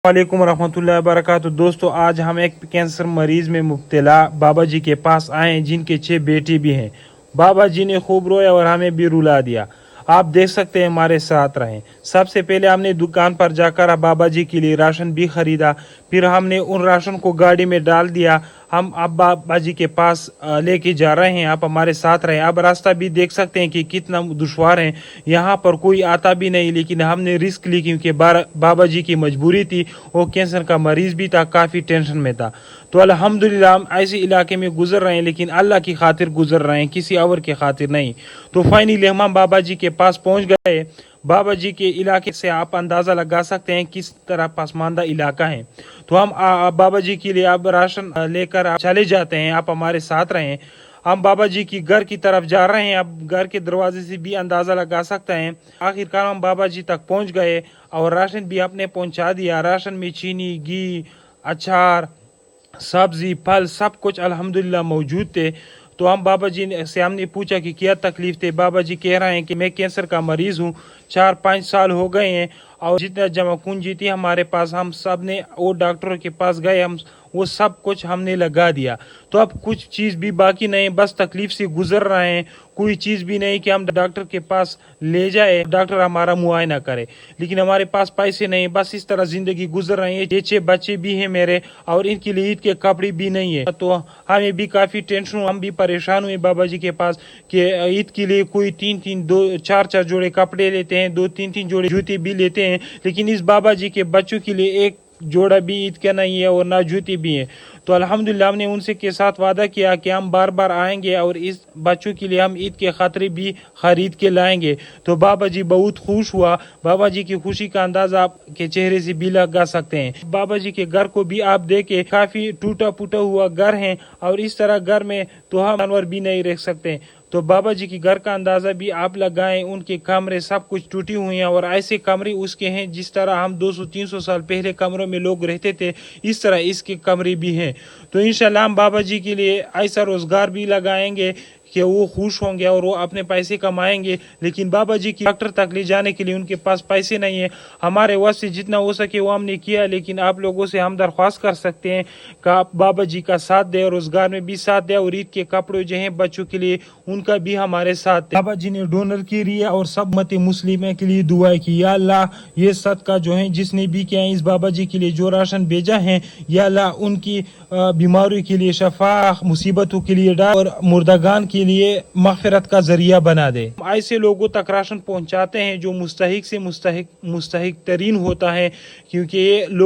वालेकुम रहमतुल्लाहि वबरकातुहू। दोस्तों, आज हम एक कैंसर मरीज में मुब्तला बाबा जी के पास आए हैं, जिनके 6 बेटे भी हैं। बाबा जी ने खूब रोया और हमें भी रुला दिया। आप देख सकते हैं, हमारे साथ रहें। सबसे पहले हमने दुकान पर जाकर बाबा जी के लिए राशन भी खरीदा। फिर हमने उन राशन को गाड़ी में डाल दिया। हम अब बाबा जी के पास लेके जा रहे हैं। आप हमारे साथ रहें। अब रास्ता भी देख सकते हैं कि कितना दुश्वार है। यहाँ पर कोई आता भी नहीं, लेकिन हमने रिस्क ली क्योंकि बाबा जी की मजबूरी थी। वो कैंसर का मरीज भी था, काफ़ी टेंशन में था। तो अल्हम्दुलिल्लाह हम ऐसे इलाके में गुजर रहे हैं, लेकिन अल्लाह की खातिर गुजर रहे हैं, किसी और की खातिर नहीं। तो फाइनली हम बाबा जी के पास पहुँच गए। बाबा जी के इलाके से आप अंदाज़ा लगा सकते हैं किस तरह पसमानदा इलाका है। तो हम बाबा जी के लिए अब राशन लेकर आप चले जाते हैं। आप हमारे साथ रहें। हम बाबा जी की घर की तरफ जा रहे हैं। अब घर के दरवाजे से भी अंदाज़ा लगा सकते हैं। आखिरकार हम बाबा जी तक पहुंच गए और राशन भी आपने पहुंचा दिया। राशन में चीनी, घी, अचार, सब्जी, फल सब कुछ अल्हम्दुलिल्लाह मौजूद थे। तो हम बाबा जी से हमने पूछा कि क्या तकलीफ थे। बाबा जी कह रहे हैं कि मैं कैंसर का मरीज़ हूँ, 4-5 साल हो गए हैं, और जितना जमा पूंजी थी हमारे पास हम सब ने वो डॉक्टरों के पास गए, हम वो सब कुछ हमने लगा दिया। तो अब कुछ चीज़ भी बाकी नहीं, बस तकलीफ से गुजर रहे हैं। कोई चीज़ भी नहीं कि हम डॉक्टर के पास ले जाए, डॉक्टर हमारा मुआयना करे, लेकिन हमारे पास पैसे नहीं। बस इस तरह ज़िंदगी गुजर रही है। ये 6 बच्चे भी हैं मेरे, और इनके लिए ईद के कपड़े भी नहीं है। तो हमें भी काफ़ी टेंशन, हम भी परेशान हुए बाबा जी के पास कि ईद के लिए कोई 3-3, 2-4 जोड़े कपड़े लेते हैं, 2-3 जोड़े जूते भी लेते हैं, लेकिन इस बाबा जी के बच्चों के लिए एक जोड़ा भी ईद का नहीं है और ना जूती भी है। तो अल्हम्दुलिल्लाह हमने उनसे के साथ वादा किया कि हम बार बार आएंगे और इस बच्चों के लिए हम ईद के खातिर भी खरीद के लाएंगे। तो बाबा जी बहुत खुश हुआ। बाबा जी की खुशी का अंदाजा आपके चेहरे से भी लगा सकते हैं। बाबा जी के घर को भी आप देखे, काफी टूटा फूटा हुआ घर है, और इस तरह घर में तो हम जानवर भी नहीं रह सकते। तो बाबा जी के घर का अंदाज़ा भी आप लगाएं। उनके कमरे सब कुछ टूटी हुई हैं, और ऐसे कमरे उसके हैं जिस तरह हम 200-300 साल पहले कमरों में लोग रहते थे, इस तरह इसके कमरे भी हैं। तो इंशाल्लाह हम बाबा जी के लिए ऐसा रोज़गार भी लगाएंगे कि वो खुश होंगे और वो अपने पैसे कमाएंगे। लेकिन बाबा जी की डॉक्टर तक ले जाने के लिए उनके पास पैसे नहीं है। हमारे वश से जितना हो सके वो हमने किया, लेकिन आप लोगों से हम दरख्वास्त कर सकते हैं कि आप बाबा जी का साथ दें, रोज़गार में भी साथ दें, और ईद के कपड़े जो हैं बच्चों के लिए उनका भी हमारे साथ दें। बाबा जी ने डोनर के लिए और सब मत मुस्लिम के लिए दुआ की, या अल्लाह ये सदका जो है जिसने भी किया है, इस बाबा जी के लिए जो राशन भेजा है, या अल्लाह उनकी बीमारी के लिए शफा, मुसीबतों के लिए डाल, और मुर्दागान के लिए मग़फ़िरत का जरिया बना दे। ऐसे लोगों तक राशन पहुंचाते हैं जो मुस्तहिक से मुस्तहिक तरीन होता है, क्योंकि ये लोग